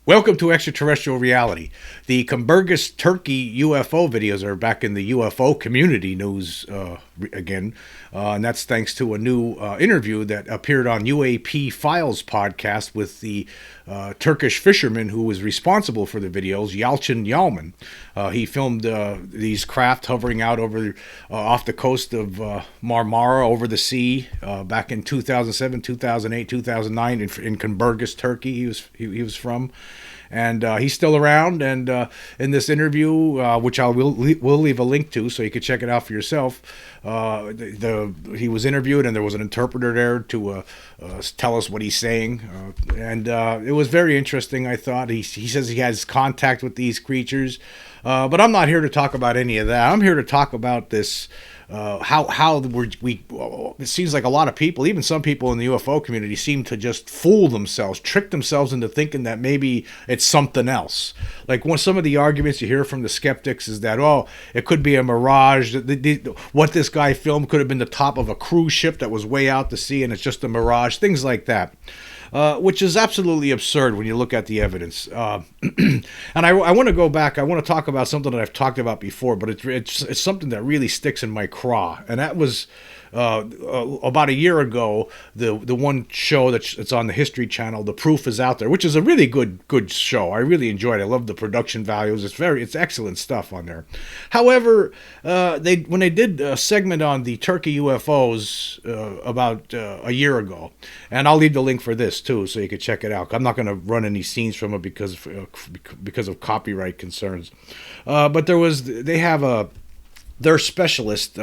Welcome to Extraterrestrial Reality. The Kumburgaz Turkey UFO videos are back in the UFO community news again, and that's thanks to a new interview that appeared on UAP Files podcast with the Turkish fisherman who was responsible for the videos, Yalcin Yalman. He filmed these craft hovering out over off the coast of Marmara over the sea back in 2007, 2008, 2009 in Kumburgaz, Turkey. He was from. And he's still around, and in this interview, which we'll leave a link to so you can check it out for yourself, he was interviewed, and there was an interpreter there to tell us what he's saying, and it was very interesting, I thought. He says he has contact with these creatures, but I'm not here to talk about any of that. I'm here to talk about this. It seems like a lot of people, even some people in the UFO community, seem to just fool themselves, trick themselves into thinking that maybe it's something else. Like some of the arguments you hear from the skeptics is that, it could be a mirage. What this guy filmed could have been the top of a cruise ship that was way out to sea and it's just a mirage, things like that. Which is absolutely absurd when you look at the evidence. And I want to go back. I want to talk about something that I've talked about before, but it's something that really sticks in my craw. And that was about a year ago, the one show that's on the History Channel, The Proof is Out There, which is a really good show. I really enjoyed it. I love the production values. It's excellent stuff on there. However, when they did a segment on the Turkey UFOs about a year ago, and I'll leave the link for this too, so you can check it out. I'm not going to run any scenes from it because of copyright concerns. But they have their specialist,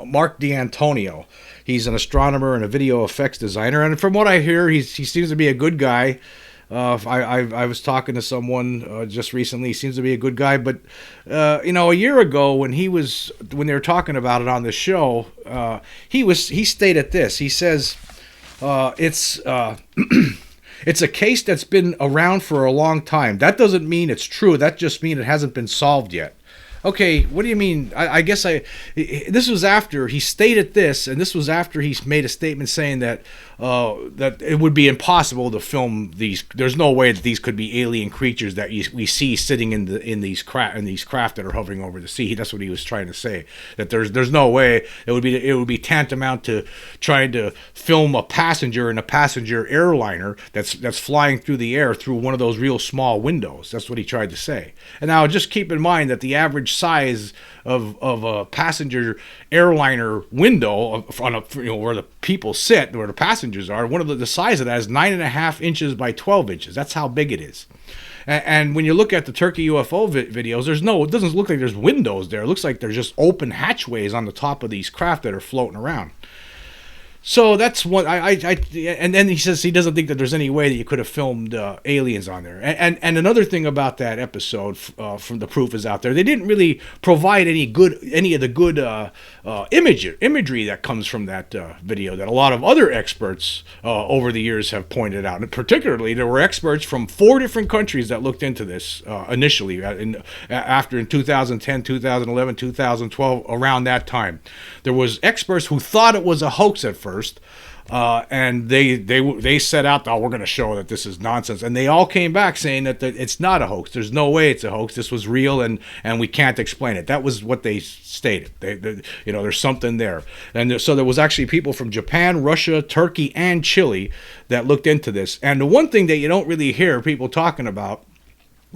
Mark D'Antonio. He's an astronomer and a video effects designer, and from what I hear, he seems to be a good guy. I was talking to someone just recently. He seems to be a good guy, but a year ago when they were talking about it on the show, he stated this. He says it's it's a case that's been around for a long time. That doesn't mean it's true. That just means it hasn't been solved yet. Okay, what do you mean? This was after he stated this, and this was after he made a statement saying that it would be impossible to film these. There's no way that these could be alien creatures that we see sitting in these craft that are hovering over the sea. That's what he was trying to say. That there's no way it would be tantamount to trying to film a passenger in a passenger airliner that's flying through the air through one of those real small windows. That's what he tried to say. And now just keep in mind that the average size of a passenger airliner window where the people sit, where the passengers are, one of the size of that is 9.5 inches by 12 inches. That's how big it is. And when you look at the Turkey UFO videos, it doesn't look like there's windows there. It looks like there's just open hatchways on the top of these craft that are floating around. So that's what and then he says he doesn't think that there's any way that you could have filmed aliens on there. And another thing about that episode from The Proof is Out There, they didn't really provide any of the good imagery that comes from that video that a lot of other experts over the years have pointed out. And particularly, there were experts from 4 different countries that looked into this initially in 2010, 2011, 2012, around that time. There was experts who thought it was a hoax at first. And they set out, we're going to show that this is nonsense, and they all came back saying that it's not a hoax. There's no way it's a hoax. This was real, and we can't explain it. That was what they stated. There's something there, and so there was actually people from Japan, Russia, Turkey, and Chile that looked into this. And the one thing that you don't really hear people talking about,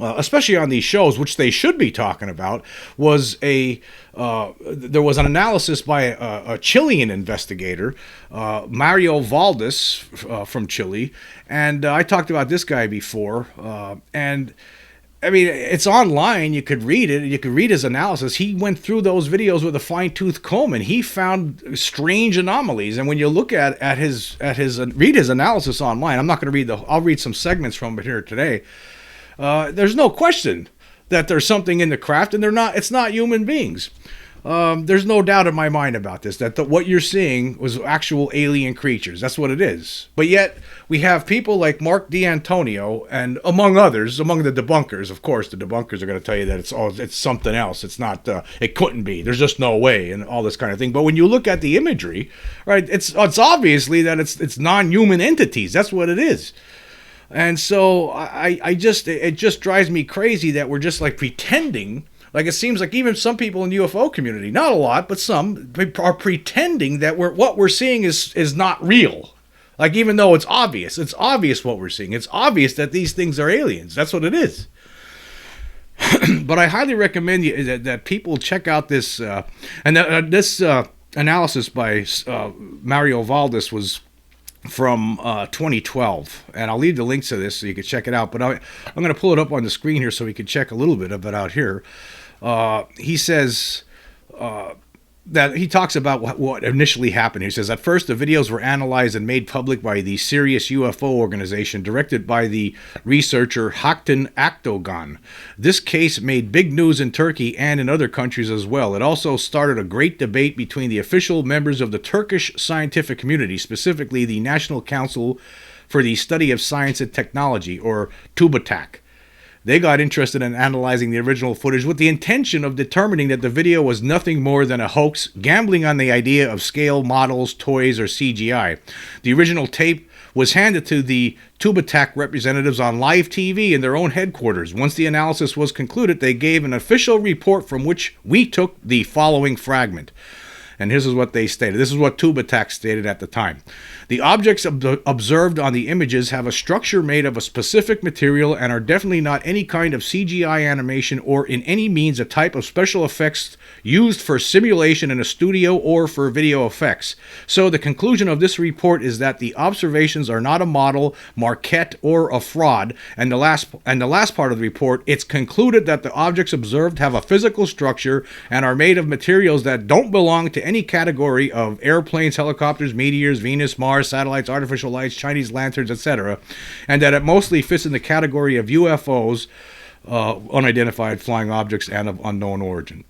especially on these shows, which they should be talking about, was there was an analysis by a Chilean investigator, Mario Valdes from Chile, and I talked about this guy before, and I mean, it's online. You could read it. You could read his analysis. He went through those videos with a fine-tooth comb, and he found strange anomalies. And when you look at his read his analysis online, I'm not going to read I'll read some segments from it here today. There's no question that there's something in the craft, and it's not human beings. There's no doubt in my mind about this, that what you're seeing was actual alien creatures. That's what it is. But yet, we have people like Mark D'Antonio, and among others, among the debunkers, of course, the debunkers are going to tell you that it's something else. It's not, it couldn't be. There's just no way, and all this kind of thing. But when you look at the imagery, right, it's obviously that it's non-human entities. That's what it is. And so it just drives me crazy that we're just like pretending. Like it seems like even some people in the UFO community, not a lot, but some, are pretending that what we're seeing is not real. Like even though it's obvious what we're seeing. It's obvious that these things are aliens. That's what it is. But I highly recommend that people check out this this analysis by Mario Valdes was from 2012, and I'll leave the links to this so you can check it out. But I'm going to pull it up on the screen here so we can check a little bit of it out here. He says that he talks about what initially happened. He says, at first, the videos were analyzed and made public by the Serious UFO organization directed by the researcher Yalcin Yalman. This case made big news in Turkey and in other countries as well. It also started a great debate between the official members of the Turkish scientific community, specifically the National Council for the Study of Science and Technology, or TÜBİTAK. They got interested in analyzing the original footage with the intention of determining that the video was nothing more than a hoax, gambling on the idea of scale models, toys, or CGI. The original tape was handed to the TÜBİTAK representatives on live TV in their own headquarters. Once the analysis was concluded, they gave an official report from which we took the following fragment. And this is what they stated. This is what TÜBİTAK stated at the time. The objects observed on the images have a structure made of a specific material and are definitely not any kind of CGI animation or in any means a type of special effects used for simulation in a studio or for video effects. So the conclusion of this report is that the observations are not a model, maquette, or a fraud. And the last part of the report, it's concluded that the objects observed have a physical structure and are made of materials that don't belong to any category of airplanes, helicopters, meteors, Venus, Mars, satellites, artificial lights, Chinese lanterns, etc., and that it mostly fits in the category of UFOs, unidentified flying objects, and of unknown origin.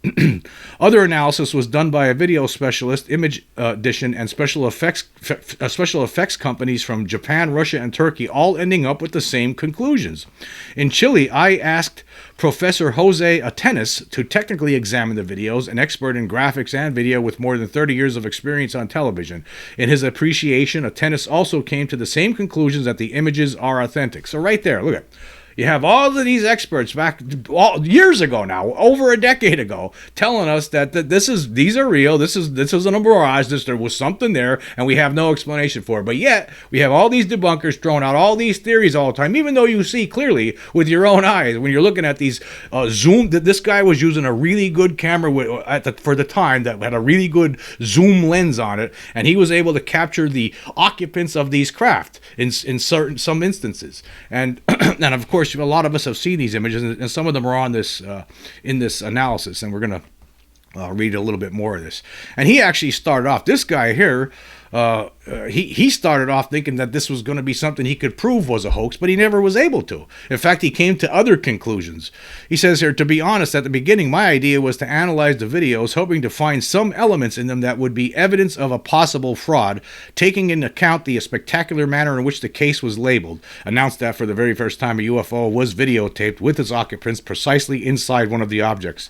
Other analysis was done by a video specialist, image edition, and special effects companies from Japan, Russia, and Turkey, all ending up with the same conclusions. In Chile, I asked Professor Jose Atenas to technically examine the videos, an expert in graphics and video with more than 30 years of experience on television. In his appreciation, Atenas also came to the same conclusions that the images are authentic. So right there, look at it. You have all of these experts back years ago now, over a decade ago, telling us that these are real. This is a mirage. There was something there, and we have no explanation for it. But yet we have all these debunkers throwing out all these theories all the time, even though you see clearly with your own eyes when you're looking at these zoom. This guy was using a really good camera for the time that had a really good zoom lens on it, and he was able to capture the occupants of these craft in some instances, and and of course. A lot of us have seen these images, and some of them are on this in this analysis, and we're going to read a little bit more of this. And he actually started off, this guy here, he started off thinking that this was going to be something he could prove was a hoax, but he never was able to. In fact, he came to other conclusions. He says here, to be honest, at the beginning, my idea was to analyze the videos, hoping to find some elements in them that would be evidence of a possible fraud, taking into account the spectacular manner in which the case was labeled. Announced that for the very first time a UFO was videotaped with its occupants precisely inside one of the objects.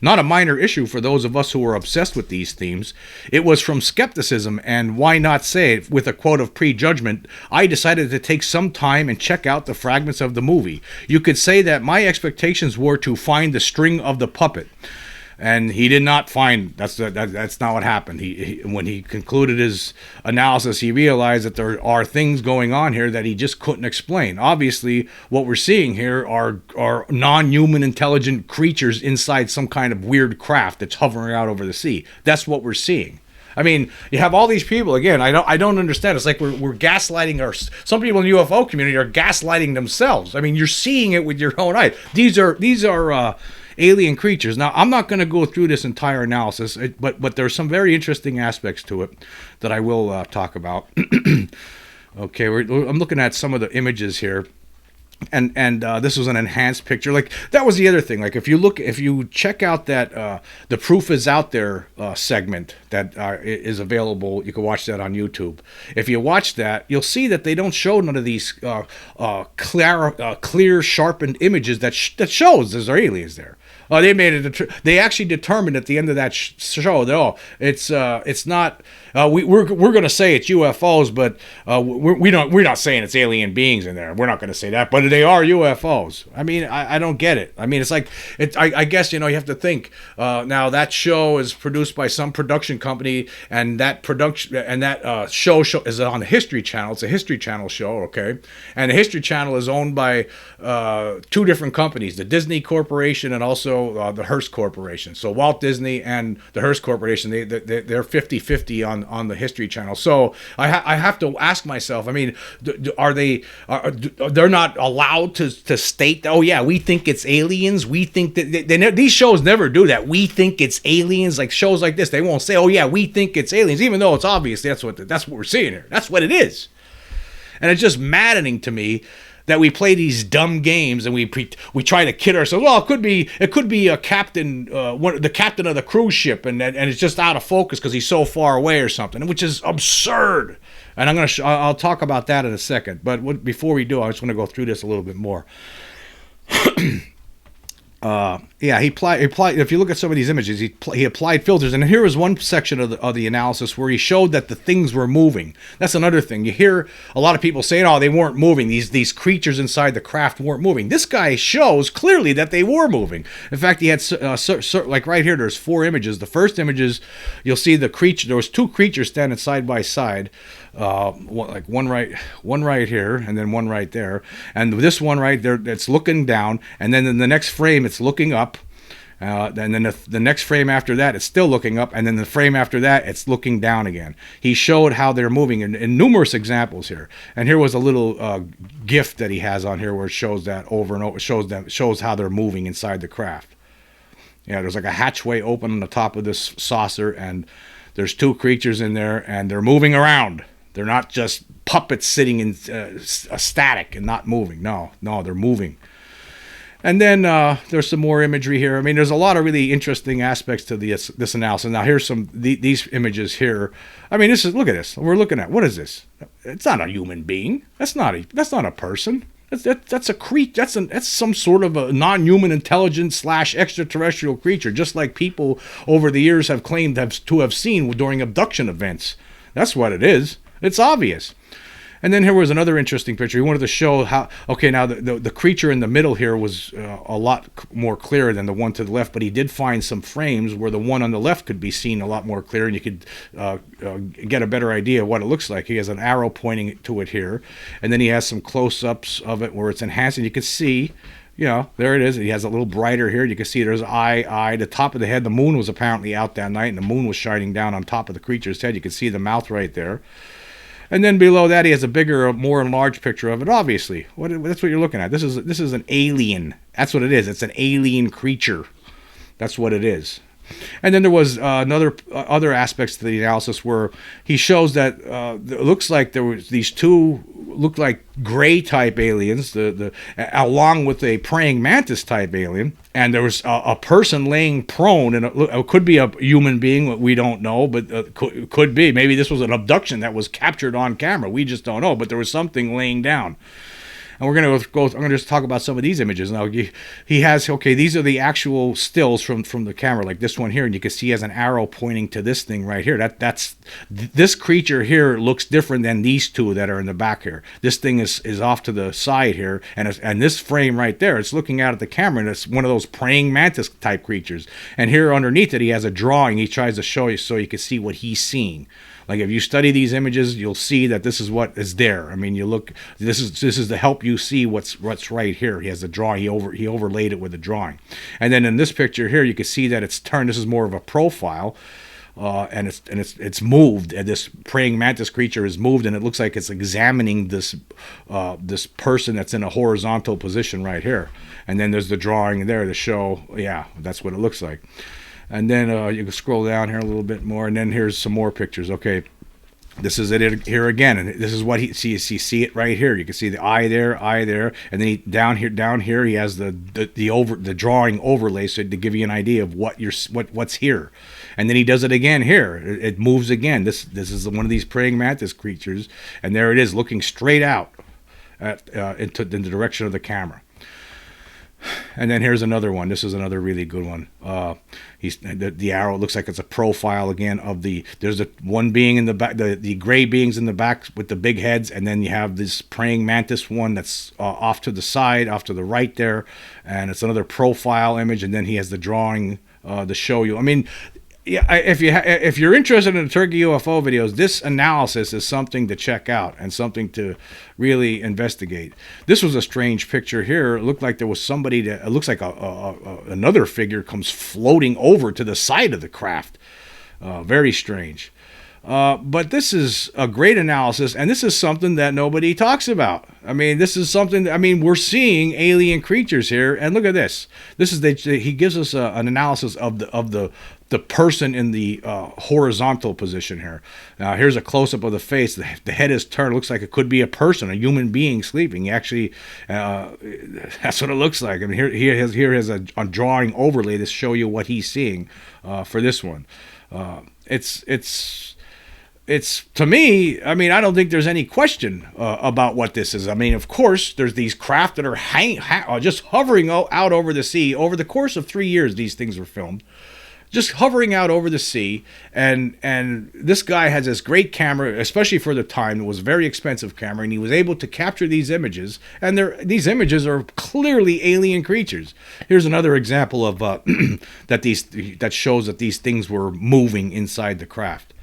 Not a minor issue for those of us who were obsessed with these themes. It was from skepticism and why not say it with a quote of prejudgment, I decided to take some time and check out the fragments of the movie. You could say that my expectations were to find the string of the puppet. And he did not find, that's not what happened. When he concluded his analysis, he realized that there are things going on here that he just couldn't explain. Obviously, what we're seeing here are non-human intelligent creatures inside some kind of weird craft that's hovering out over the sea. That's what we're seeing. I mean, you have all these people, again, I don't understand. It's like we're gaslighting some people in the UFO community are gaslighting themselves. I mean, you're seeing it with your own eyes. These are alien creatures. Now, I'm not going to go through this entire analysis, but there's some very interesting aspects to it that I will talk about. Okay, I'm looking at some of the images here. And this was an enhanced picture. Like, that was the other thing. Like, if you check out that the Proof is Out There segment that is available, you can watch that on YouTube. If you watch that, you'll see that they don't show none of these clear, sharpened images that shows there's aliens there. They made it. They actually determined at the end of that show that it's not we're going to say it's UFOs, but we're not saying it's alien beings in there. We're not going to say that, but they are UFOs. I mean, I don't get it. I mean, it's like I guess you have to think. Now that show is produced by some production company, and that show is on the History Channel. It's a History Channel show, okay? And the History Channel is owned by two different companies: the Disney Corporation and also the Hearst Corporation. So Walt Disney and the Hearst Corporation, they're 50-50 on the History Channel. So I have to ask myself, I mean, they're not allowed to state, oh yeah, we think it's aliens. We think that these shows never do that. We think it's aliens. Like shows like this, they won't say, oh yeah, we think it's aliens, even though it's obvious that's what we're seeing here. That's what it is. And it's just maddening to me that we play these dumb games and we try to kid ourselves. Well, it could be a captain, the captain of the cruise ship, and it's just out of focus because he's so far away or something, which is absurd. And I'll talk about that in a second. But before we do, I just want to go through this a little bit more. He applied. If you look at some of these images, he applied filters, and here is one section of the analysis where he showed that the things were moving. That's another thing. You hear a lot of people saying, "Oh, they weren't moving. These creatures inside the craft weren't moving." This guy shows clearly that they were moving. In fact, he had like right here. There's 4 images. The first images, you'll see the creature. There was 2 creatures standing side by side. One right here, and then one right there, and this one right there, it's looking down, and then in the next frame, it's looking up. And then the next frame after that, it's still looking up, and then the frame after that, it's looking down again. He showed how they're moving in numerous examples here. And here was a little GIF that he has on here where it shows that over and over, shows how they're moving inside the craft. Yeah, there's like a hatchway open on the top of this saucer, and there's 2 creatures in there, and they're moving around. They're not just puppets sitting in static and not moving. No, they're moving. And then there's some more imagery here. I mean, there's a lot of really interesting aspects to this analysis. Now, here's these images here. I mean, look at this. We're looking at, what is this? It's not a human being. That's not a person. That's a creature. That's some sort of a non-human intelligence / extraterrestrial creature, just like people over the years have claimed to have seen during abduction events. That's what it is. It's obvious. And then here was another interesting picture. He wanted to show how, okay, now the creature in the middle here was a lot more clear than the one to the left, but he did find some frames where the one on the left could be seen a lot more clear, and you could get a better idea of what it looks like. He has an arrow pointing to it here, and then he has some close-ups of it where it's enhanced, and you can see, there it is. He has a little brighter here. You can see there's eye, the top of the head. The moon was apparently out that night, and the moon was shining down on top of the creature's head. You can see the mouth right there. And then below that, he has a bigger, more enlarged picture of it, obviously. That's what you're looking at. This is an alien. That's what it is. It's an alien creature. That's what it is. And then there was other aspects to the analysis where he shows that it looks like there was these 2 looked like gray type aliens, along with a praying mantis type alien, and there was a person laying prone, and it could be a human being. We don't know, but could be. Maybe this was an abduction that was captured on camera. We just don't know. But there was something laying down. And we're going to I'm going to just talk about some of these images. Now, he has, okay, these are the actual stills from the camera, like this one here, and you can see he has an arrow pointing to this thing right here. This creature here looks different than these 2 that are in the back here. This thing is off to the side here, and this frame right there, it's looking out at the camera, and it's one of those praying mantis type creatures. And here underneath it, he has a drawing he tries to show you so you can see what he's seeing. Like if you study these images, you'll see that this is what is there. I mean, you look. This is to help you see what's right here. He has a drawing. He overlaid it with a drawing, and then in this picture here, you can see that it's turned. This is more of a profile, and it's moved. And this praying mantis creature is moved, and it looks like it's examining this person that's in a horizontal position right here. And then there's the drawing there to show. Yeah, that's what it looks like. And then you can scroll down here a little bit more, and then here's some more pictures. Okay, this is it here again, and this is what he sees. You see it right here. You can see the eye there, and then down here he has the drawing overlay, so to give you an idea of what's here. And then he does it again here. It moves again. This is one of these praying mantis creatures, and there it is, looking straight out into the direction of the camera. And then here's another one. This is another really good one. The arrow looks like it's a profile again of there's the one being in the back, the gray beings in the back with the big heads, and then you have this praying mantis one that's off to the side, off to the right there, and it's another profile image, and then he has the drawing to show you. I mean, yeah, if you're interested in the Turkey UFO videos, this analysis is something to check out and something to really investigate. This was a strange picture here. It looked like there was somebody that it looks like another figure comes floating over to the side of the craft. Very strange. But this is a great analysis, and this is something that nobody talks about. I mean, this is something. I mean, we're seeing alien creatures here, and look at this. This is he gives us an analysis of the person in the horizontal position here. Now, here's a close-up of the face. The head is turned. It looks like it could be a person, a human being sleeping. He actually, that's what it looks like. I mean, here has a drawing overlay to show you what he's seeing for this one. It's to me, I mean, I don't think there's any question about what this is. I mean, of course, there's these craft that are just hovering out over the sea. Over the course of 3 years, these things were filmed. Just hovering out over the sea, and this guy has this great camera, especially for the time. It was a very expensive camera, and he was able to capture these images, and these images are clearly alien creatures. Here's another example of that shows that these things were moving inside the craft.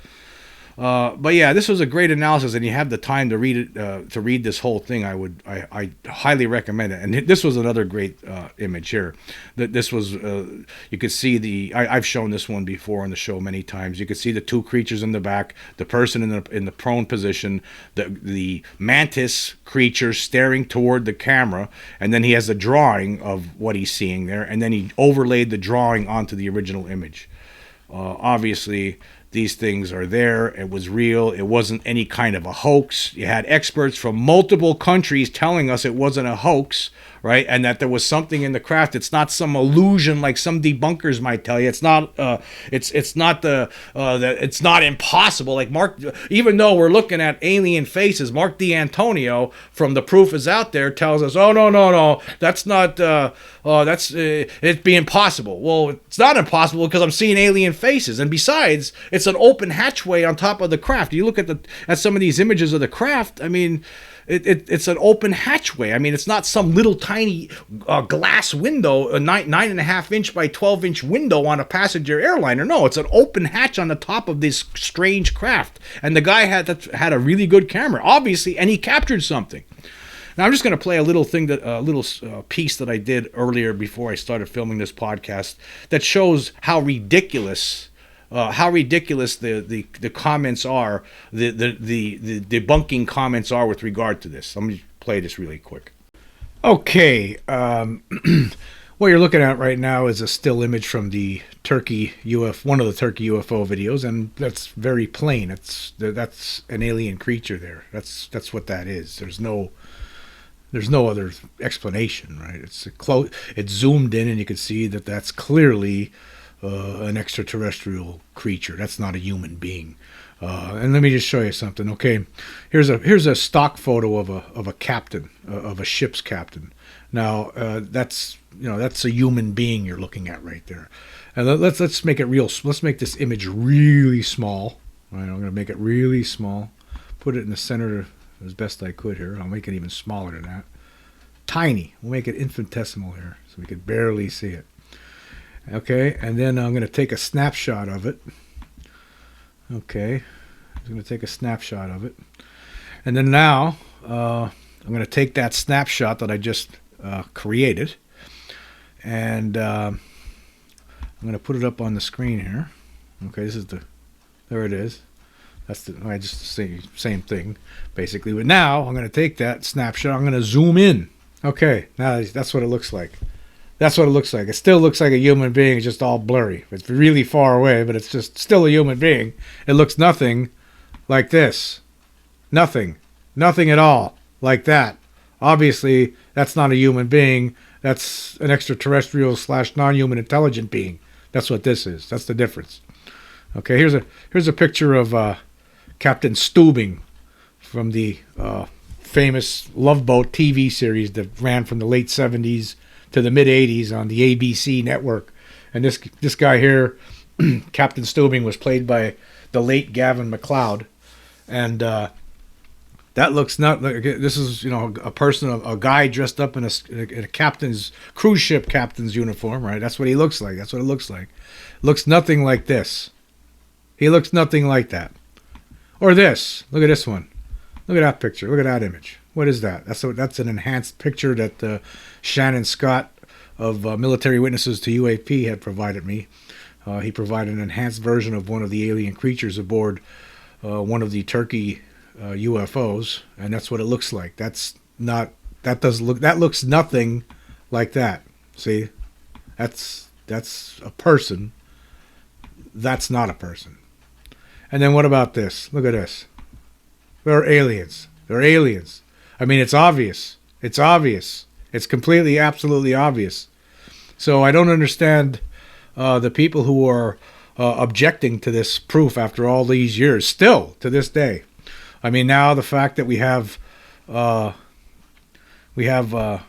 But yeah, this was a great analysis, and you have the time to read it, to read this whole thing. I highly recommend it. And this was another great image here. That this was you could see I've shown this one before on the show many times. You could see the two creatures in the back, the person in the prone position, the mantis creature staring toward the camera, and then he has a drawing of what he's seeing there, and then he overlaid the drawing onto the original image. Obviously, these things are there. It was real. It wasn't any kind of a hoax. You had experts from multiple countries telling us it wasn't a hoax, right? And that there was something in the craft. It's not some illusion like some debunkers might tell you. It's not. It's not impossible. Like Mark, even though we're looking at alien faces, Mark D'Antonio from The Proof Is Out There tells us, oh no, that's not. It'd be impossible. Well, it's not impossible because I'm seeing alien faces, and besides, it's an open hatchway on top of the craft. You look at some of these images of the craft. I mean, it's an open hatchway. I mean, it's not some little tiny glass window, a 9.5 inch by 12 inch window on a passenger airliner. No, it's an open hatch on the top of this strange craft. And the guy had a really good camera, obviously, and he captured something. Now I'm just going to play a little piece that I did earlier before I started filming this podcast that shows how ridiculous the comments are, the debunking comments are with regard to this. Let me play this really quick. Okay, what you're looking at right now is a still image from the Turkey UFO, one of the Turkey UFO videos, and that's very plain. That's an alien creature there. That's what that is. There's no other explanation, right? It's zoomed in, and you can see that that's clearly an extraterrestrial creature. That's not a human being. And let me just show you something. Okay, here's a stock photo of a captain, of a ship's captain. Now that's a human being you're looking at right there. And let's make it real. Let's make this image really small. All right, I'm going to make it really small. Put it in the center as best I could here. I'll make it even smaller than that. Tiny. We'll make it infinitesimal here so we could barely see it. Okay, and then I'm going to take a snapshot of it. Okay, I'm going to take a snapshot of it. And then now I'm going to take that snapshot that I just created, and I'm going to put it up on the screen here. Okay, there it is. That's the same thing, basically. But now I'm going to take that snapshot. I'm going to zoom in. Okay, now that's what it looks like. That's what it looks like. It still looks like a human being. It's just all blurry. It's really far away, but it's just still a human being. It looks nothing like this. Nothing at all like that. Obviously, that's not a human being. That's an extraterrestrial / non-human intelligent being. That's what this is. That's the difference. Okay, here's a picture of Captain Stubing from the famous Love Boat TV series that ran from the late 70s to the mid 80s on the ABC network. And this guy here, Captain Stubing, was played by the late Gavin MacLeod. And that looks not like, this is, a person, a guy dressed up in a captain's, cruise ship captain's uniform, right? That's what he looks like. That's what it looks like. Looks nothing like this. He looks nothing like that. Or this. Look at this one. Look at that picture. Look at that image. What is that? That's an enhanced picture that Shannon Scott of Military Witnesses to UAP had provided me. He provided an enhanced version of one of the alien creatures aboard one of the Turkey UFOs, and that's what it looks like. That looks nothing like that. See, that's a person. That's not a person. And then what about this? Look at this. They're aliens. They're aliens. I mean, it's obvious. It's obvious. It's completely, absolutely obvious. So I don't understand the people who are objecting to this proof after all these years, still to this day. I mean, now the fact that we have still Yalcin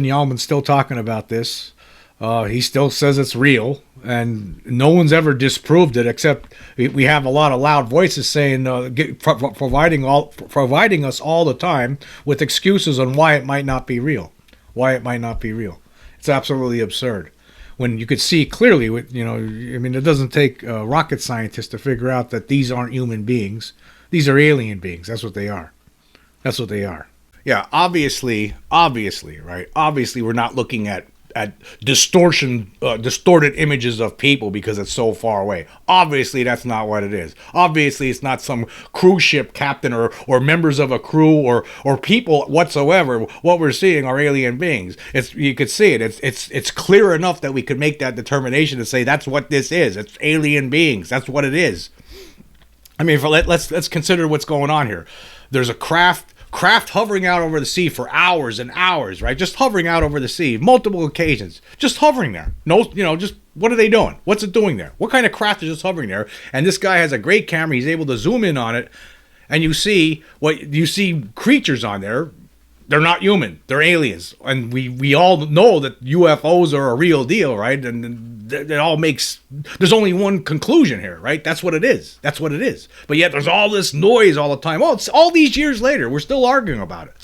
Yalman still talking about this. He still says it's real, and no one's ever disproved it, except we have a lot of loud voices saying, providing us all the time with excuses on why it might not be real. Why it might not be real. It's absolutely absurd. When you could see clearly, it doesn't take rocket scientists to figure out that these aren't human beings. These are alien beings. That's what they are. That's what they are. Yeah, obviously, right? Obviously, we're not looking at distorted images of people because it's so far away. Obviously, that's not what it is. Obviously, it's not some cruise ship captain or members of a crew or people whatsoever. What we're seeing are alien beings. You could see it. It's clear enough that we could make that determination to say that's what this is. It's alien beings. That's what it is. I mean, let's consider what's going on here. There's a craft hovering out over the sea for hours and hours, right? Just hovering out over the sea, multiple occasions, just hovering there. Just what are they doing? What's it doing there? What kind of craft is just hovering there? And this guy has a great camera. He's able to zoom in on it, and you see creatures on there. They're not human. They're aliens. And we all know that UFOs are a real deal, right? And it all makes... There's only one conclusion here, right? That's what it is. That's what it is. But yet there's all this noise all the time. Oh, it's all these years later. We're still arguing about it.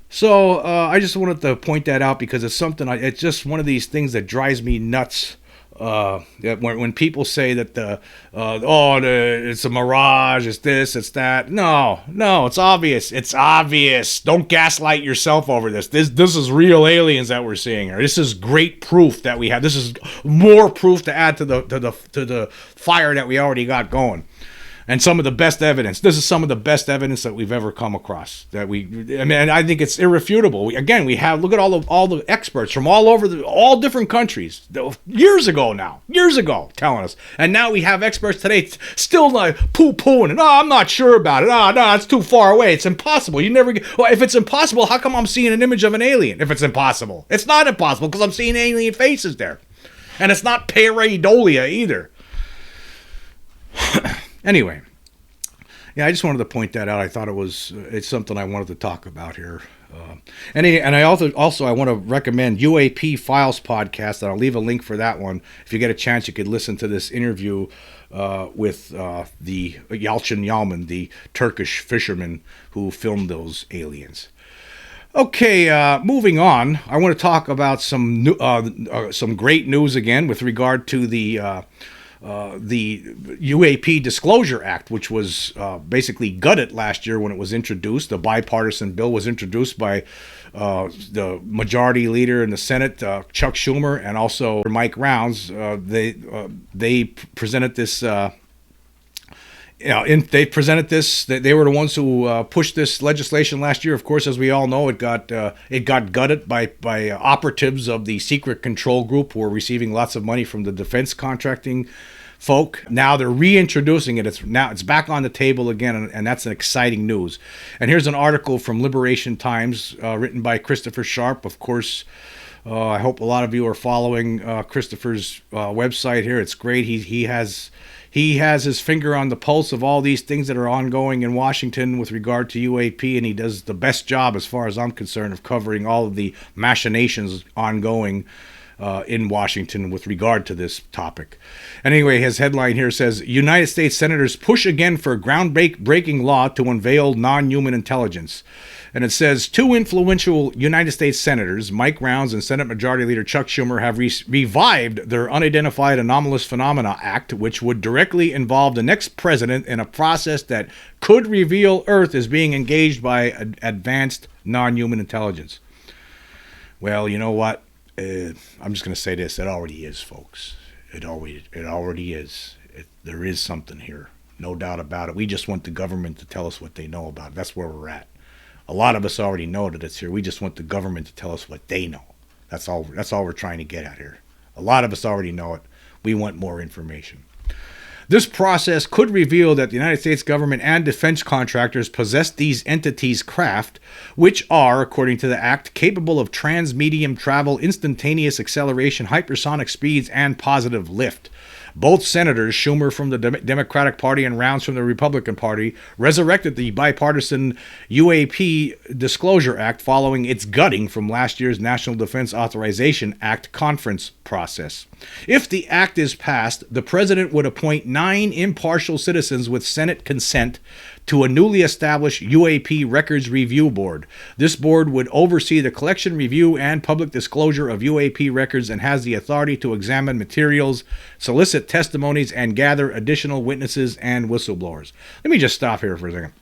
So I just wanted to point that out because it's something... It's just one of these things that drives me nuts. When people say that it's a mirage, it's this, it's that. No, it's obvious. It's obvious. Don't gaslight yourself over this. This is real aliens that we're seeing here. This is great proof that we have. This is more proof to add to the fire that we already got going. And some of the best evidence. This is some of the best evidence that we've ever come across. I think it's irrefutable. Look at all the experts from all over all different countries. Years ago, telling us. And now we have experts today still like poo-pooing. And, I'm not sure about it. No, it's too far away. It's impossible. If it's impossible, how come I'm seeing an image of an alien? If it's impossible. It's not impossible because I'm seeing alien faces there. And it's not pareidolia either. Anyway, I just wanted to point that out. I thought it's something I wanted to talk about here. And I also I want to recommend UAP Files podcast, and I'll leave a link for that one. If you get a chance, you could listen to this interview with the Yalcin Yalman, the Turkish fisherman who filmed those aliens. Okay, moving on. I want to talk about some great news again with regard to the UAP Disclosure Act, which was basically gutted last year when it was introduced. The bipartisan bill was introduced by the majority leader in the Senate, Chuck Schumer, and also Mike Rounds. They presented this. They presented this. They were the ones who pushed this legislation last year. Of course, as we all know, it got gutted by operatives of the secret control group who were receiving lots of money from the defense contracting folk. Now they're reintroducing it. It's back on the table again, and that's an exciting news. And here's an article from Liberation Times written by Christopher Sharp. Of course, I hope a lot of you are following Christopher's website here. It's great. He has his finger on the pulse of all these things that are ongoing in Washington with regard to UAP, and he does the best job, as far as I'm concerned, of covering all of the machinations ongoing in Washington with regard to this topic. Anyway, his headline here says, United States senators push again for groundbreaking law to unveil non-human intelligence. And it says, two influential United States senators, Mike Rounds and Senate Majority Leader Chuck Schumer, have revived their Unidentified Anomalous Phenomena Act, which would directly involve the next president in a process that could reveal Earth is being engaged by advanced non-human intelligence. Well, you know what? I'm just going to say this. It already is, folks. It already is. There is something here. No doubt about it. We just want the government to tell us what they know about it. That's where we're at. A lot of us already know that it's here. We just want the government to tell us what they know. That's all we're trying to get at here. A lot of us already know it. We want more information. This process could reveal that the United States government and defense contractors possess these entities' craft, which are, according to the Act, capable of transmedium travel, instantaneous acceleration, hypersonic speeds, and positive lift. Both senators, Schumer from the Democratic Party and Rounds from the Republican Party, resurrected the bipartisan UAP Disclosure Act following its gutting from last year's National Defense Authorization Act conference process. If the act is passed, the president would appoint 9 impartial citizens with Senate consent to a newly established UAP Records Review Board. This board would oversee the collection, review, and public disclosure of UAP records and has the authority to examine materials, solicit testimonies, and gather additional witnesses and whistleblowers. Let me just stop here for a second.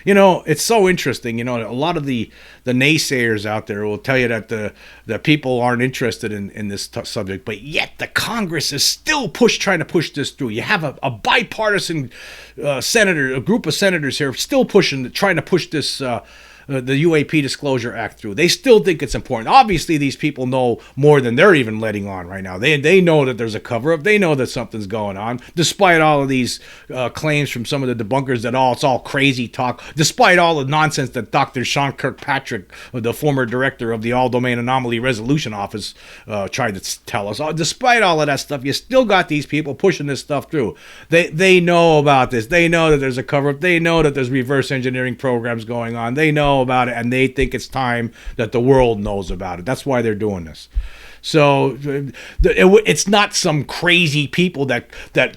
You know, it's so interesting. You know, a lot of the naysayers out there will tell you that the people aren't interested in this subject, but yet the Congress is still trying to push this through. You have a bipartisan a group of senators here still trying to push this the UAP Disclosure Act through. They still think it's important. Obviously, these people know more than they're even letting on right now. They know that there's a cover-up. They know that something's going on, despite all of these claims from some of the debunkers that it's all crazy talk, despite all the nonsense that Dr. Sean Kirkpatrick, the former director of the All-Domain Anomaly Resolution Office, tried to tell us. Despite all of that stuff, you still got these people pushing this stuff through. They know about this. They know that there's a cover-up. They know that there's reverse engineering programs going on. They know about it, and they think it's time that the world knows about it. That's why they're doing this. So it's not some crazy people that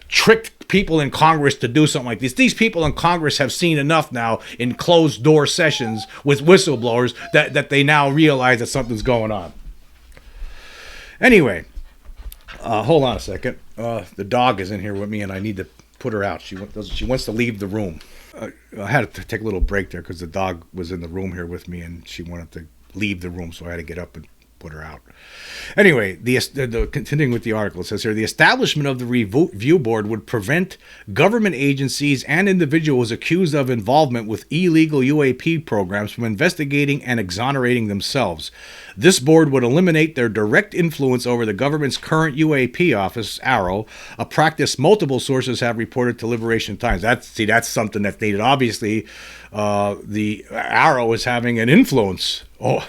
tricked people in Congress to do something like this. These people in Congress have seen enough now in closed door sessions with whistleblowers that they now realize that something's going on. Anyway, hold on a second. The dog is in here with me, and I need to put her out. She wants to leave the room. I had to take a little break there because the dog was in the room here with me, and she wanted to leave the room, so I had to get up and put her out. Anyway, continuing with the article, it says here, the establishment of the review board would prevent government agencies and individuals accused of involvement with illegal UAP programs from investigating and exonerating themselves. This board would eliminate their direct influence over the government's current UAP office, ARROW, a practice multiple sources have reported to Liberation Times. That's something that's needed. Obviously, the ARROW is having an influence over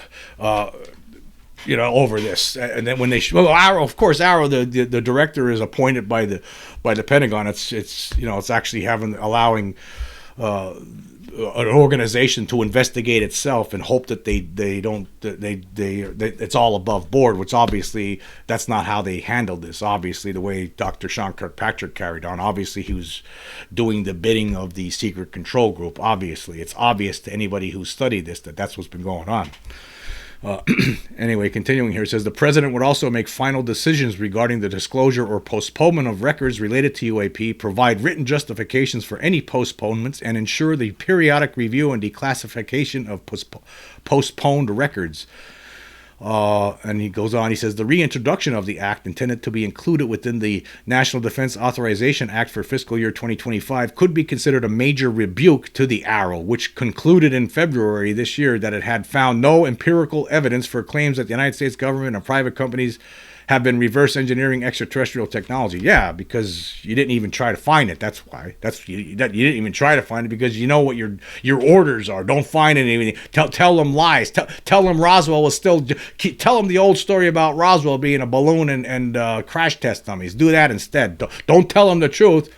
this. And then when ARROW, of course, ARROW, the director is appointed by the Pentagon. It's actually allowing an organization to investigate itself and hope that it's all above board, which obviously that's not how they handled this. Obviously, the way Dr. Sean Kirkpatrick carried on, obviously he was doing the bidding of the secret control group. Obviously, it's obvious to anybody who's studied this that that's what's been going on. Anyway, continuing here, it says the president would also make final decisions regarding the disclosure or postponement of records related to UAP, provide written justifications for any postponements, and ensure the periodic review and declassification of postponed records. And he goes on, he says, the reintroduction of the act intended to be included within the National Defense Authorization Act for fiscal year 2025 could be considered a major rebuke to the ARROW, which concluded in February this year that it had found no empirical evidence for claims that the United States government and private companies have been reverse engineering extraterrestrial technology. Yeah, because you didn't even try to find it. That's why. You didn't even try to find it because you know what your orders are. Don't find anything. Tell them lies. Tell them Roswell was still. Tell them the old story about Roswell being a balloon and crash test dummies. Do that instead. Don't tell them the truth.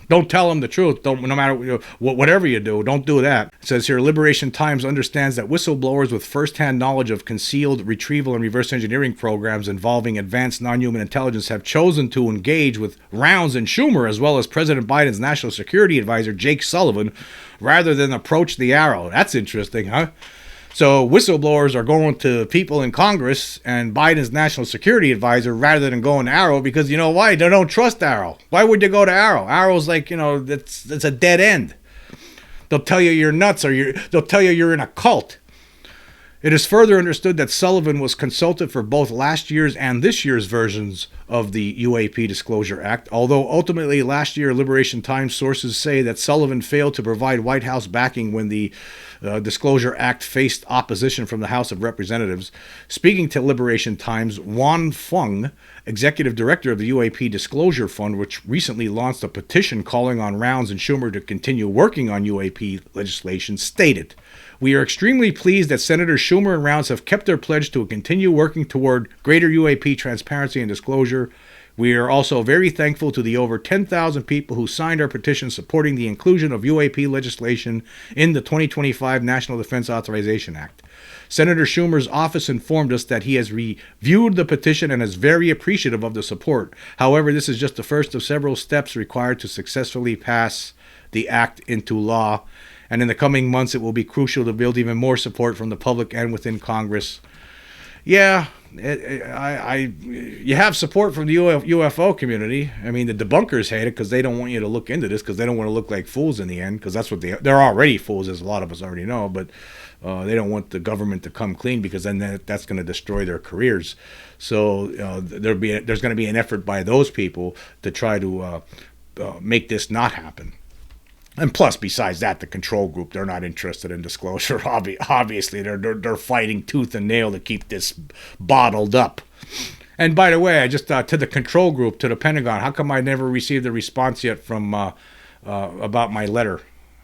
Don't tell them the truth. No matter whatever you do, don't do that. It says here, Liberation Times understands that whistleblowers with first-hand knowledge of concealed retrieval and reverse engineering programs involving advanced non-human intelligence have chosen to engage with Rounds and Schumer, as well as President Biden's national security advisor, Jake Sullivan, rather than approach the arrow. That's interesting, huh? So whistleblowers are going to people in Congress and Biden's national security advisor rather than going to Arrow because you know why? They don't trust Arrow. Why would you go to Arrow? Arrow's like, it's a dead end. They'll tell you you're nuts they'll tell you you're in a cult. It is further understood that Sullivan was consulted for both last year's and this year's versions of the UAP Disclosure Act, although ultimately last year Liberation Times sources say that Sullivan failed to provide White House backing when the Disclosure Act faced opposition from the House of Representatives. Speaking to Liberation Times, Wan Fung, executive director of the UAP Disclosure Fund, which recently launched a petition calling on Rounds and Schumer to continue working on UAP legislation, stated, "We are extremely pleased that Senators Schumer and Rounds have kept their pledge to continue working toward greater UAP transparency and disclosure. We are also very thankful to the over 10,000 people who signed our petition supporting the inclusion of UAP legislation in the 2025 National Defense Authorization Act. Senator Schumer's office informed us that he has reviewed the petition and is very appreciative of the support. However, this is just the first of several steps required to successfully pass the act into law, and in the coming months it will be crucial to build even more support from the public and within Congress." Yeah, you have support from the UFO community. I mean, the debunkers hate it because they don't want you to look into this because they don't want to look like fools in the end, because that's what they're already fools, as a lot of us already know, but they don't want the government to come clean because then that's going to destroy their careers. So there's going to be an effort by those people to try to make this not happen. And plus, besides that, the control group, they're not interested in disclosure. Obviously, they're fighting tooth and nail to keep this bottled up. And by the way, I just to the control group, to the Pentagon, how come I never received a response yet from about my letter?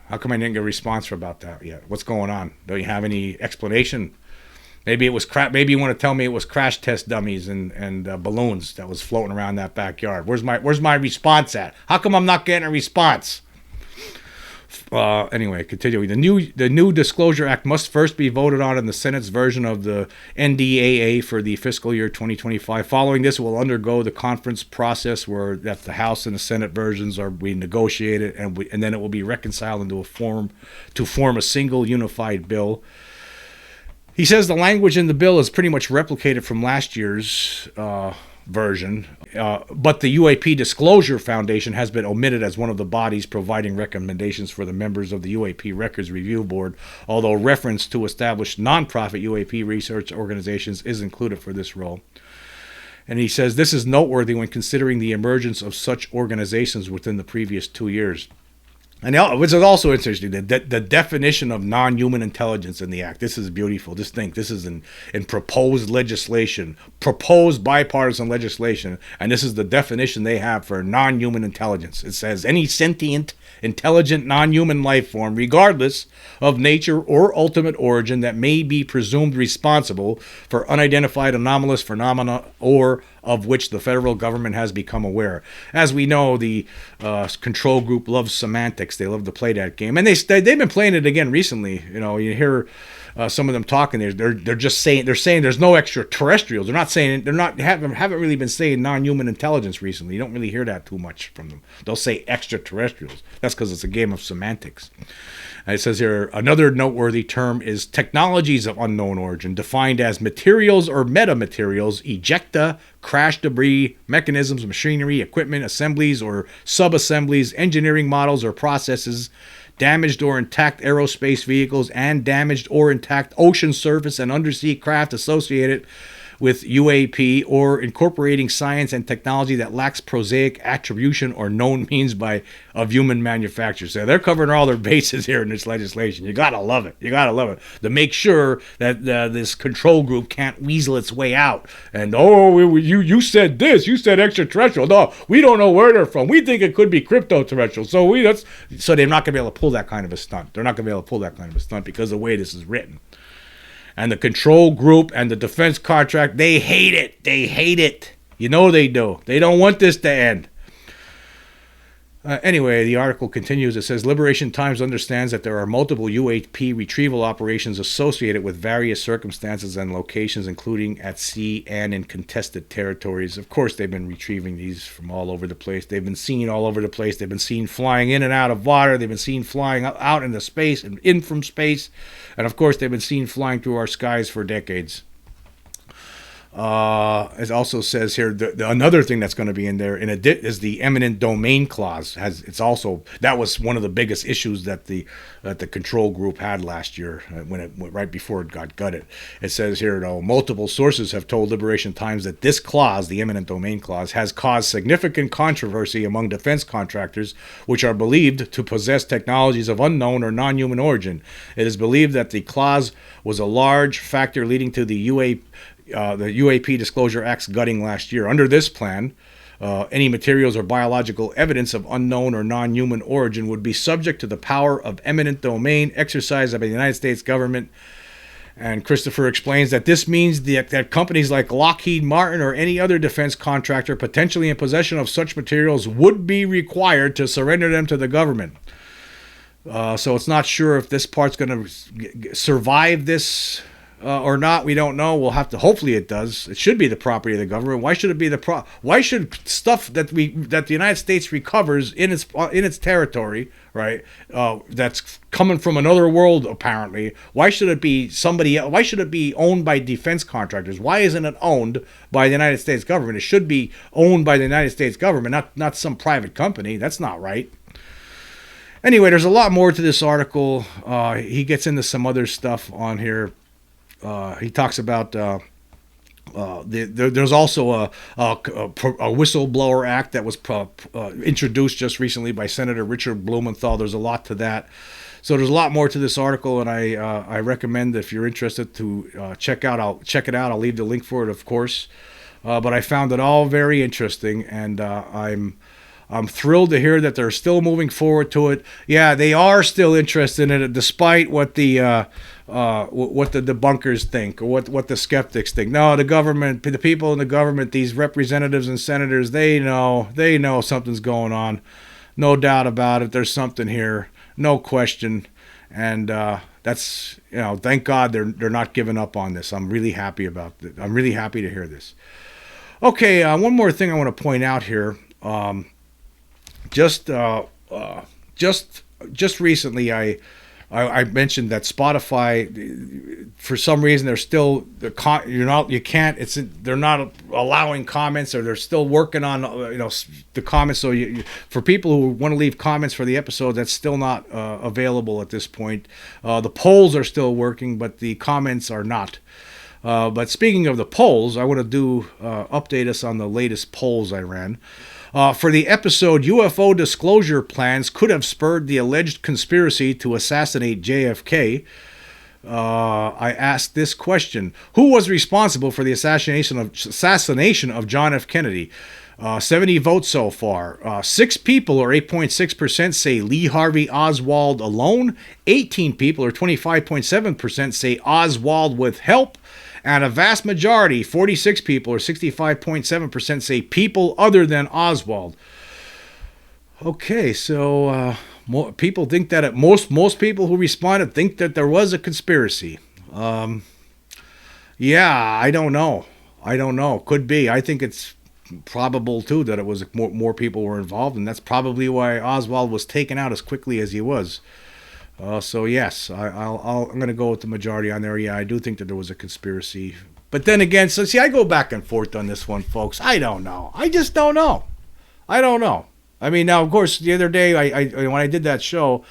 How come I didn't get a response about that yet? What's going on? Don't you have any explanation? Maybe it was Maybe you want to tell me it was crash test dummies and balloons that was floating around that backyard. Where's my response at? How come I'm not getting a response? Anyway, continuing. The new Disclosure Act must first be voted on in the Senate's version of the NDAA for the fiscal year 2025. Following this, it will undergo the conference process where that the House and the Senate versions are being negotiated, and then it will be reconciled into to form a single unified bill. He says the language in the bill is pretty much replicated from last year's version, but the UAP Disclosure Foundation has been omitted as one of the bodies providing recommendations for the members of the UAP Records Review Board, although reference to established nonprofit UAP research organizations is included for this role. And he says this is noteworthy when considering the emergence of such organizations within the previous 2 years. And which is also interesting, the definition of non-human intelligence in the act. This is beautiful. This is in proposed legislation, proposed bipartisan legislation, and this is the definition they have for non-human intelligence. It says any sentient, intelligent, non-human life form, regardless of nature or ultimate origin, that may be presumed responsible for unidentified anomalous phenomena or of which the federal government has become aware. As we know, the control group loves semantics. They love to play that game, and they've been playing it again recently. You hear some of them talking. They're just saying there's no extraterrestrials. Haven't really been saying non-human intelligence recently. You don't really hear that too much from them. They'll say extraterrestrials. That's because it's a game of semantics. And it says here, another noteworthy term is technologies of unknown origin, defined as materials or metamaterials, ejecta, crash debris, mechanisms, machinery, equipment, assemblies or sub-assemblies, engineering models or processes, damaged or intact aerospace vehicles, and damaged or intact ocean surface and undersea craft associated with UAP or incorporating science and technology that lacks prosaic attribution or known means of human manufacture. So they're covering all their bases here in this legislation. You gotta love it. You gotta love it to make sure that this control group can't weasel its way out. And you said this. You said extraterrestrial. No, we don't know where they're from. We think it could be crypto-terrestrial. So they're not gonna be able to pull that kind of a stunt. They're not gonna be able to pull that kind of a stunt because of the way this is written. And the control group and the defense contract, they hate it. They hate it. You know they do. They don't want this to end. Anyway, the article continues. It says, Liberation Times understands that there are multiple UAP retrieval operations associated with various circumstances and locations, including at sea and in contested territories. Of course, they've been retrieving these from all over the place. They've been seen all over the place. They've been seen flying in and out of water. They've been seen flying out into space and in from space. And, of course, they've been seen flying through our skies for decades. It also says here another thing that's going to be in there is the eminent domain clause. That was one of the biggest issues that the control group had last year right before it got gutted. It says here, multiple sources have told Liberation Times that this clause, the eminent domain clause, has caused significant controversy among defense contractors, which are believed to possess technologies of unknown or non-human origin. It is believed that the clause was a large factor leading to the UAP Disclosure Act's gutting last year. Under this plan, any materials or biological evidence of unknown or non-human origin would be subject to the power of eminent domain exercised by the United States government. And Christopher explains that this means that companies like Lockheed Martin or any other defense contractor potentially in possession of such materials would be required to surrender them to the government. So it's not sure if this part's going to survive this or not. We don't know. We'll have to. Hopefully, it does. It should be the property of the government. Why should it be Why should stuff that the United States recovers in its territory, right? That's coming from another world, apparently. Why should it be somebody else? Why should it be owned by defense contractors? Why isn't it owned by the United States government? It should be owned by the United States government, not some private company. That's not right. Anyway, there's a lot more to this article. He gets into some other stuff on here. He talks about there's also a whistleblower act that was introduced just recently by Senator Richard Blumenthal. There's a lot to that. So there's a lot more to this article, and I recommend, if you're interested, to check it out. I'll leave the link for it, of course. But I found it all very interesting, and I'm thrilled to hear that they're still moving forward to it. Yeah, they are still interested in it, despite what the debunkers think, or what the skeptics think. No, the government, the people in the government, these representatives and senators, they know something's going on. No doubt about it. There's something here, no question. And that's, thank God they're not giving up on this. I'm really happy about it. I'm really happy to hear this. Okay, one more thing I want to point out here. Just recently, I mentioned that Spotify, for some reason, they're still they're not allowing comments, or they're still working on the comments. So for people who want to leave comments for the episode, that's still not available at this point. The polls are still working, but the comments are not. But speaking of the polls, I want to update us on the latest polls I ran. For the episode, UFO disclosure plans could have spurred the alleged conspiracy to assassinate JFK. I asked this question: who was responsible for the assassination of John F. Kennedy? 70 votes so far. 6 people, or 8.6%, say Lee Harvey Oswald alone. 18 people, or 25.7%, say Oswald with help. And a vast majority, 46 people, or 65.7%, say people other than Oswald. Okay, so more people think that most people who responded think that there was a conspiracy. Yeah, I don't know. Could be. I think it's probable too that it was more people were involved, and that's probably why Oswald was taken out as quickly as he was. So yes, I'm going to go with the majority on there. Yeah, I do think that there was a conspiracy. But then again, I go back and forth on this one, folks. I don't know. I just don't know. I don't know. I mean, now, of course, the other day, I when I did that show,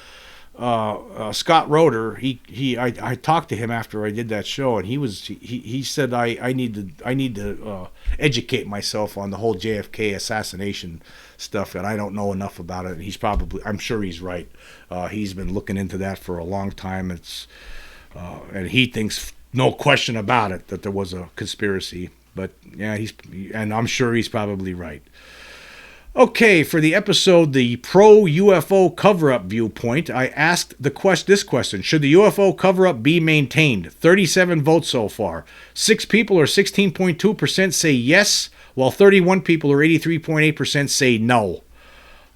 Scott Roeder, I talked to him after I did that show, and he said I need to educate myself on the whole JFK assassination stuff, and I don't know enough about it. And I'm sure he's right. He's been looking into that for a long time. And he thinks, no question about it, that there was a conspiracy. But yeah, and I'm sure he's probably right. Okay, for the episode, the pro-UFO cover-up viewpoint, I asked this question. Should the UFO cover-up be maintained? 37 votes so far. 6 people, or 16.2%, say yes, while 31 people, or 83.8%, say no.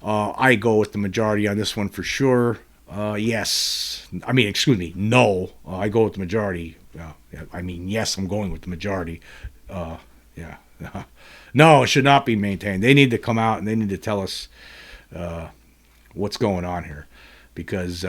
I go with the majority on this one for sure. Yes. No. I go with the majority. Yes, I'm going with the majority. Yeah. No, it should not be maintained. They need to come out and they need to tell us what's going on here, because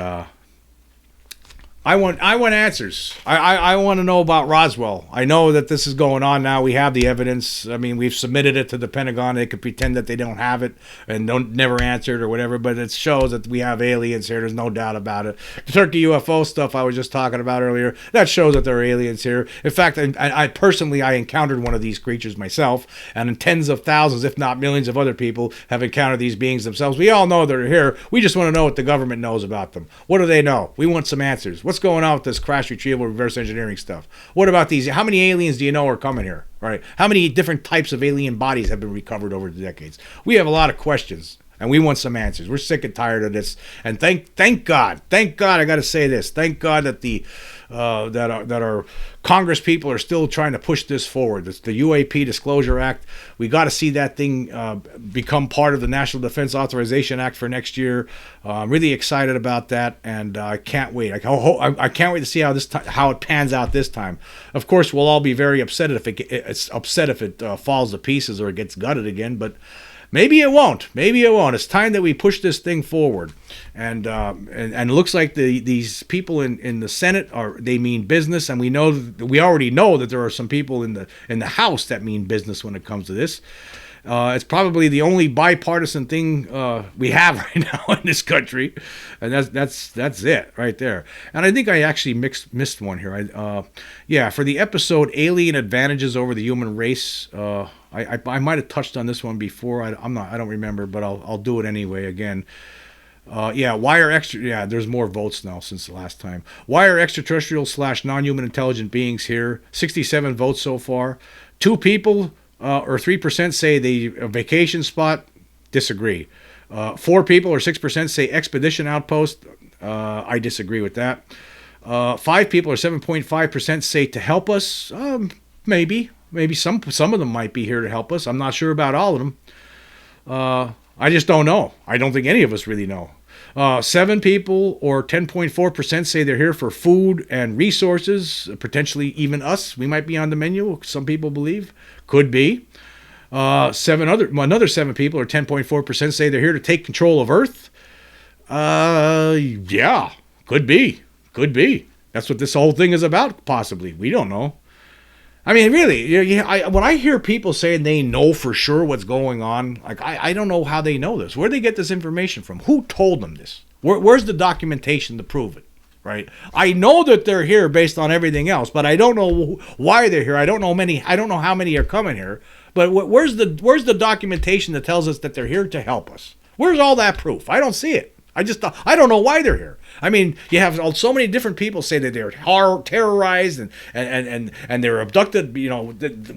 I want answers. I want to know about Roswell. I know that this is going on now. We have the evidence. I mean, we've submitted it to the Pentagon. They could pretend that they don't have it and never answer it or whatever, but it shows that we have aliens here. There's no doubt about it. The Turkey UFO stuff I was just talking about earlier, that shows that there are aliens here. In fact, I personally encountered one of these creatures myself, and tens of thousands, if not millions of other people have encountered these beings themselves. We all know they're here. We just want to know what the government knows about them. What do they know? We want some answers. What's going on with this crash retrieval reverse engineering stuff? What about these? How many aliens do you know are coming here? Right? How many different types of alien bodies have been recovered over the decades? We have a lot of questions, and we want some answers. We're sick and tired of this. And thank God, I got to say this. Thank God that that our Congress people are still trying to push this forward. It's the UAP Disclosure Act. We got to see that thing become part of the National Defense Authorization Act for next year. I'm really excited about that, and I can't wait. I can't wait to see how it pans out this time. Of course, we'll all be very upset if it falls to pieces or it gets gutted again, but maybe it won't. It's time that we push this thing forward. And it looks like these people in the Senate they mean business, and we already know that there are some people in the House that mean business when it comes to this. It's probably the only bipartisan thing we have right now in this country, and that's it right there. And I think I actually missed one here. For the episode "Alien Advantages Over the Human Race," I might have touched on this one before. I don't remember, but I'll do it anyway again. There's more votes now since the last time. Why are extraterrestrial / non-human intelligent beings here? 67 votes so far. 2 people, or 3%, say a vacation spot. Disagree. 4 people, or 6%, say expedition outpost. I disagree with that. 5 people, or 7.5%, say to help us. Maybe some of them might be here to help us. I'm not sure about all of them. I just don't know. I don't think any of us really know. 7 people, or 10.4%, say they're here for food and resources, potentially even us. We might be on the menu, some people believe. Could be. Another 7 people, or 10.4%, say they're here to take control of Earth. Yeah, could be. That's what this whole thing is about, possibly. We don't know. I mean, really, when I hear people saying they know for sure what's going on, like I don't know how they know this. Where do they get this information from? Who told them this? Where's the documentation to prove it? Right? I know that they're here based on everything else, but I don't know why they're here. I don't know how many are coming here. But where's the documentation that tells us that they're here to help us? Where's all that proof? I don't see it. I don't know why they're here. I mean, you have so many different people say that they're terrorized and they're abducted,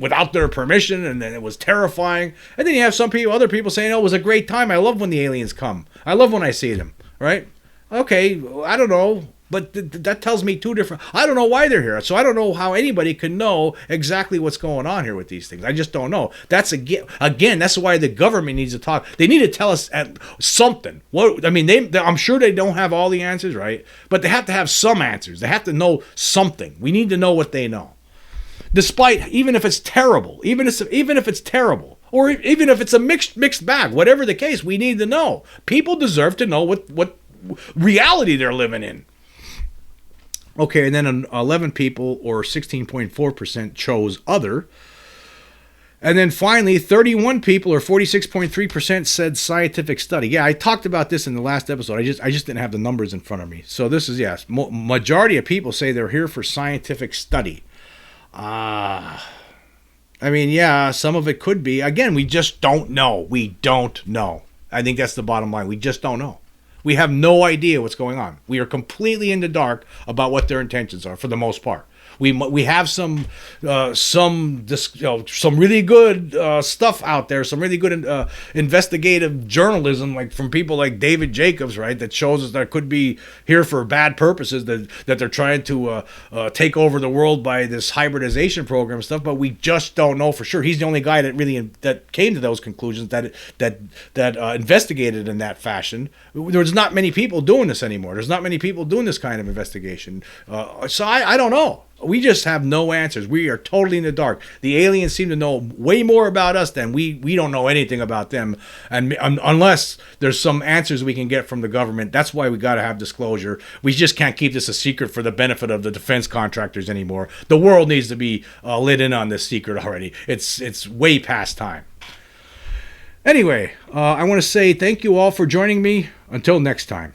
without their permission, and then it was terrifying. And then you have other people saying, "Oh, it was a great time. I love when the aliens come. I love when I see them." Right? Okay, I don't know. But that tells me 2 different... I don't know why they're here. So I don't know how anybody can know exactly what's going on here with these things. I just don't know. That's again, that's why the government needs to talk. They need to tell us something. I'm sure they don't have all the answers, right? But they have to have some answers. They have to know something. We need to know what they know. Even if it's terrible, even if it's terrible, or even if it's a mixed bag, whatever the case, we need to know. People deserve to know what reality they're living in. Okay, and then 11 people, or 16.4%, chose other. And then finally, 31 people, or 46.3%, said scientific study. Yeah, I talked about this in the last episode. I just didn't have the numbers in front of me. So this is, yes, majority of people say they're here for scientific study. I mean, yeah, some of it could be. Again, we just don't know. We don't know. I think that's the bottom line. We just don't know. We have no idea what's going on. We are completely in the dark about what their intentions are for the most part. We have some really good stuff out there, some really good investigative journalism, like from people like David Jacobs, right, that shows us that it could be here for bad purposes, that they're trying to take over the world by this hybridization program and stuff. But we just don't know for sure. He's the only guy that came to those conclusions, that investigated in that fashion. There's not many people doing this anymore. There's not many people doing this kind of investigation. So I don't know. We just have no answers. We are totally in the dark. The aliens seem to know way more about us than we don't know anything about them. And unless there's some answers we can get from the government, that's why we got to have disclosure. We just can't keep this a secret for the benefit of the defense contractors anymore. The world needs to be lit in on this secret already. It's way past time. Anyway, I want to say thank you all for joining me. Until next time.